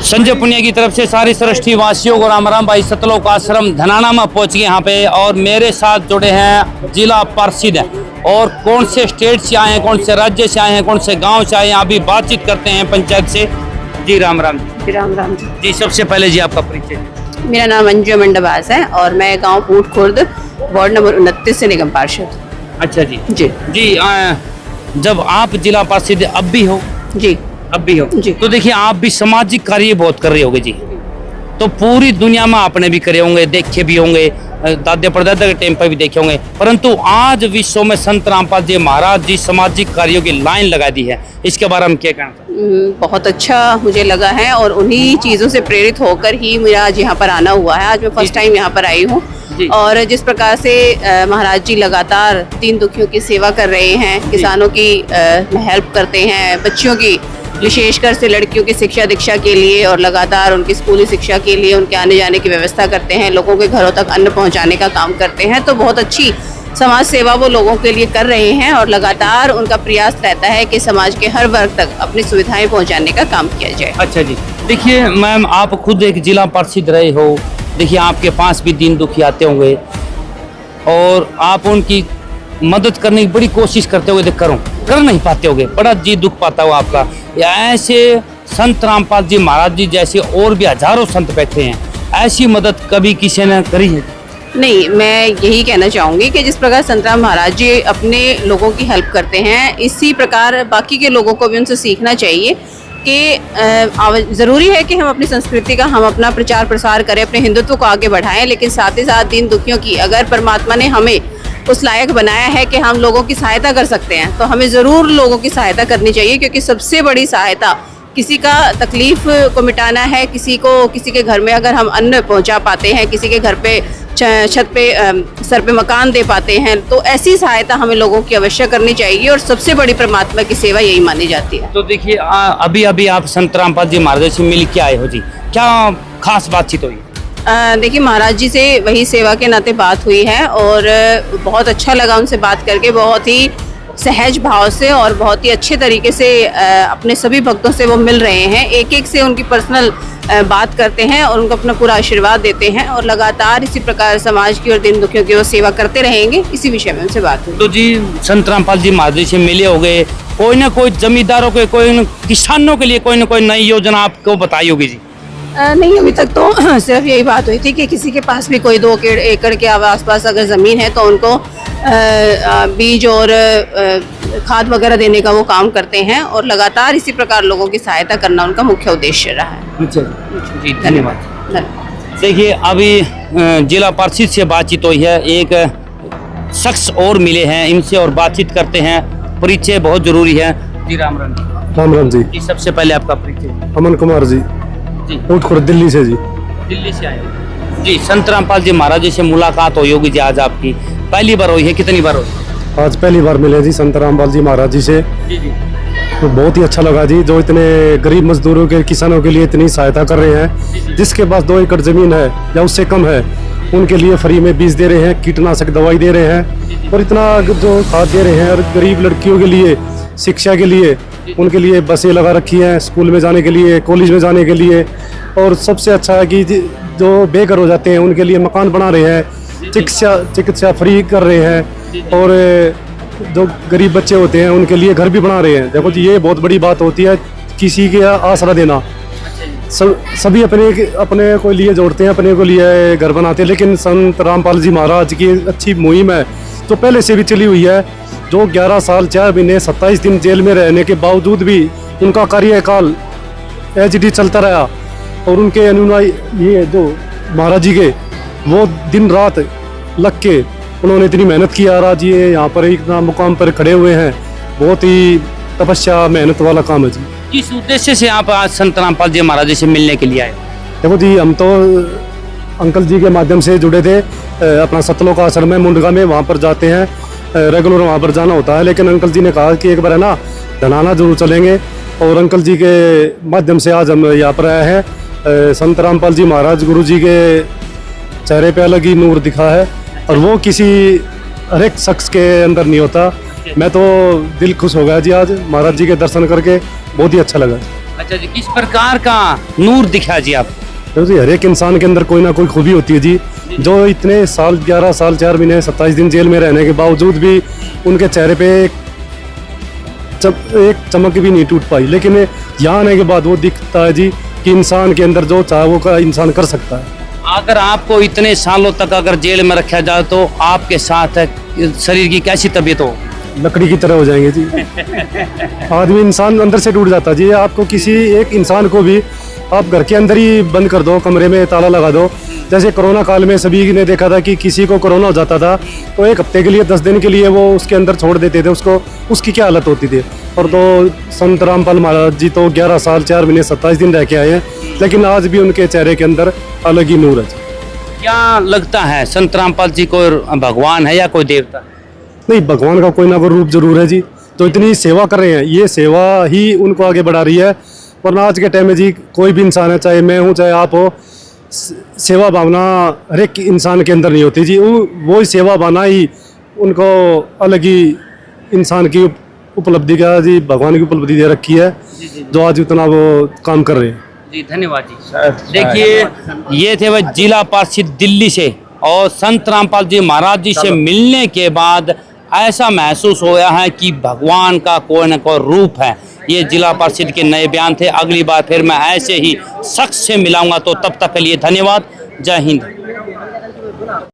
संजय पुनिया की तरफ से सारी सृष्टि वासियों को राम राम। भाई सतलोक आश्रम धनाना में पहुंच गए यहाँ पे, और मेरे साथ जुड़े हैं जिला पार्षद और कौन से स्टेट से आए हैं, कौन से राज्य से आए हैं, कौन से गांव से आए हैं, अभी बातचीत करते हैं पंचायत से। जी राम राम जी। राम राम जी। जी सबसे पहले जी आपका परिचय। मेरा नाम अंजू मंडबास है और मैं गांव पूट खुर्द वार्ड नंबर 29 से निगम पार्षद। अच्छा जी जी जी। जब आप जिला पार्षद अब भी हो जी जी। तो देखिए आप भी सामाजिक कार्य बहुत कर रहे होंगे जी, तो पूरी दुनिया में आपने भी करे होंगे, देखे भी होंगे, दादे परदादा के टाइम पर भी देखे होंगे, परंतु आज विश्व में संत रामपाल जी महाराज जी सामाजिक कार्यों की लाइन लगा दी है, इसके बारे में क्या कहना? बहुत अच्छा मुझे लगा है और उन्हीं चीज़ों से प्रेरित होकर ही मेरा आज यहाँ पर आना हुआ है। आज मैं फर्स्ट टाइम यहाँ पर आई हूँ और जिस प्रकार से महाराज जी लगातार दीन दुखियों की सेवा कर रहे हैं, किसानों की हेल्प करते हैं, बच्चों की विशेषकर से लड़कियों की शिक्षा दीक्षा के लिए और लगातार उनकी स्कूली शिक्षा के लिए उनके आने जाने की व्यवस्था करते हैं, लोगों के घरों तक अन्न पहुंचाने का काम करते हैं। तो बहुत अच्छी समाज सेवा वो लोगों के लिए कर रहे हैं और लगातार उनका प्रयास रहता है कि समाज के हर वर्ग तक अपनी सुविधाएं पहुंचाने का काम किया जाए। अच्छा जी। देखिए मैम, आप खुद एक जिला पार्षद रहे हो, देखिए आपके पास भी दीन दुखी आते होंगे और आप उनकी मदद करने की बड़ी कोशिश करते होंगे, कर नहीं पाते होंगे, बड़ा जी दुख पाता हो आपका। ऐसे संत रामपाल जी महाराज जी जैसे और भी हजारों संत बैठे हैं, ऐसी मदद कभी किसी ने करी है? नहीं, मैं यही कहना चाहूँगी कि जिस प्रकार संत राम महाराज जी अपने लोगों की हेल्प करते हैं, इसी प्रकार बाकी के लोगों को भी उनसे सीखना चाहिए कि ज़रूरी है कि हम अपनी संस्कृति का हम अपना प्रचार प्रसार करें, अपने हिंदुत्व को आगे बढ़ाएं, लेकिन साथ ही साथ दीन दुखियों की अगर परमात्मा ने हमें उस लायक बनाया है कि हम लोगों की सहायता कर सकते हैं तो हमें ज़रूर लोगों की सहायता करनी चाहिए, क्योंकि सबसे बड़ी सहायता किसी का तकलीफ को मिटाना है। किसी के घर में अगर हम अन्न पहुंचा पाते हैं, किसी के घर पे छत पे सर पे मकान दे पाते हैं, तो ऐसी सहायता हमें लोगों की अवश्य करनी चाहिए और सबसे बड़ी परमात्मा की सेवा यही मानी जाती है। तो देखिए अभी आप संत रामपाल जी महाराज से मिल के आए हो जी, क्या खास बातचीत हुई? देखिए महाराज जी से वही सेवा के नाते बात हुई है और बहुत अच्छा लगा उनसे बात करके। बहुत ही सहज भाव से और बहुत ही अच्छे तरीके से अपने सभी भक्तों से वो मिल रहे हैं, एक एक से उनकी पर्सनल बात करते हैं और उनको अपना पूरा आशीर्वाद देते हैं और लगातार इसी प्रकार समाज की और दीन दुखियों की वो सेवा करते रहेंगे। इसी विषय में उनसे बात हुई। तो जी संत रामपाल जी महाराज जी से मिले हो गए, कोई ना कोई जमींदारों के, कोई किसानों के लिए कोई ना कोई नई योजना आपको बताई होगी जी? नहीं, अभी तक तो सिर्फ यही बात हुई थी कि किसी के पास भी कोई 2 एकड़ के आसपास अगर ज़मीन है तो उनको बीज और खाद वगैरह देने का वो काम करते हैं और लगातार इसी प्रकार लोगों की सहायता करना उनका मुख्य उद्देश्य रहा है। जी धन्यवाद। देखिए अभी जिला पार्षद से बातचीत हुई है, एक शख्स और मिले हैं, इनसे और बातचीत करते हैं, परिचय बहुत जरूरी है। जी राम राम। राम राम जी। सबसे पहले आपका परिचय। अमन कुमार जी, पूट खुर्द दिल्ली से जी। दिल्ली से आए हो जी। संत रामपाल जी महाराज जी से मुलाकात हुई होगी जी, आज आपकी पहली बार हुई है, कितनी बार हुई? आज पहली बार मिले जी संत रामपाल जी महाराज जी से। जी जी। तो बहुत ही अच्छा लगा जी, जो इतने गरीब मजदूरों के, किसानों के लिए इतनी सहायता कर रहे हैं। जिसके पास 2 एकड़ जमीन है या उससे कम है, उनके लिए फ्री में बीज दे रहे हैं, कीटनाशक दवाई दे रहे हैं और इतना जो खाद दे रहे हैं। और गरीब लड़कियों के लिए शिक्षा के लिए उनके लिए बसें लगा रखी हैं, स्कूल में जाने के लिए, कॉलेज में जाने के लिए। और सबसे अच्छा है कि जो बेघर हो जाते हैं उनके लिए मकान बना रहे हैं, चिकित्सा फ्री कर रहे हैं और जो गरीब बच्चे होते हैं उनके लिए घर भी बना रहे हैं। देखो जी, ये बहुत बड़ी बात होती है, किसी के आसरा देना। सभी अपने को लिए जोड़ते हैं, अपने को लिए घर बनाते हैं, लेकिन संत रामपाल जी महाराज की अच्छी मुहिम है जो पहले से भी चली हुई है। जो 11 साल 4 महीने 27 दिन जेल में रहने के बावजूद भी उनका कार्यकाल HD चलता रहा और उनके अनुयायी ये जो महाराज जी के वो दिन रात लग के उन्होंने इतनी मेहनत की। आज ये यहाँ पर इतना मुकाम पर खड़े हुए हैं, बहुत ही तपस्या मेहनत वाला काम है जी। किस उद्देश्य से आप आज संत रामपाल जी महाराज जी से मिलने के लिए आए? देखो जी, हम तो अंकल जी के माध्यम से जुड़े थे, अपना सतलोक आश्रम है मुंडगा में, वहाँ पर जाते हैं, रेगुलर वहाँ पर जाना होता है। लेकिन अंकल जी ने कहा कि एक बार है ना धनाना जरूर चलेंगे और अंकल जी के माध्यम से आज हम यहाँ पर आए हैं। संत रामपाल जी महाराज गुरु जी के चेहरे पे अलग ही नूर दिखा है और वो किसी हर एक शख्स के अंदर नहीं होता। मैं तो दिल खुश हो गया जी, आज महाराज जी के दर्शन करके बहुत ही अच्छा लगा। अच्छा जी, किस प्रकार का नूर दिखा जी आप? देखो जी, हर एक इंसान के अंदर कोई ना कोई खूबी होती है जी। जो इतने साल 11 साल 4 महीने 27 दिन जेल में रहने के बावजूद भी उनके चेहरे पे एक चमक भी नहीं टूट पाई, लेकिन यहाँ आने के बाद वो दिखता है जी कि इंसान के अंदर जो चाहे वो का इंसान कर सकता है। अगर आपको इतने सालों तक अगर जेल में रखा जाए तो आपके साथ शरीर की कैसी तबीयत हो? लकड़ी की तरह हो जाएंगे जी। आदमी इंसान अंदर से टूट जाता है जी। आपको किसी एक इंसान को भी आप घर के अंदर ही बंद कर दो, कमरे में ताला लगा दो। जैसे कोरोना काल में सभी ने देखा था कि किसी को कोरोना हो जाता था तो एक हफ्ते के लिए 10 दिन के लिए वो उसके अंदर छोड़ देते थे उसको, उसकी क्या हालत होती थी। और तो संत रामपाल महाराज जी तो 11 साल 4 महीने 27 दिन रह के आए हैं, लेकिन आज भी उनके चेहरे के अंदर अलग ही नूर है। क्या लगता है संत रामपाल जी को भगवान है या कोई देवता? नहीं, भगवान का कोई ना कोई रूप जरूर है जी। तो इतनी सेवा कर रहे हैं, ये सेवा ही उनको आगे बढ़ा रही है। वरना आज के टाइम में जी कोई भी इंसान है, चाहे मैं हूँ चाहे आप हो, सेवा भावना हर एक इंसान के अंदर नहीं होती जी। वो सेवा भावना ही उनको अलग ही इंसान की उपलब्धि का जी, भगवान की उपलब्धि दे रखी है, जो आज उतना वो काम कर रहे हैं। जी धन्यवाद जी। देखिए, ये थे वह जिला पार्षद दिल्ली से, और संत रामपाल जी महाराज जी से मिलने के बाद ऐसा महसूस होया है कि भगवान का कोई न कोई रूप है। ये जिला पार्षद के नए बयान थे। अगली बार फिर मैं ऐसे ही शख्स से मिलाऊंगा, तो तब तक के लिए धन्यवाद। जय हिंद।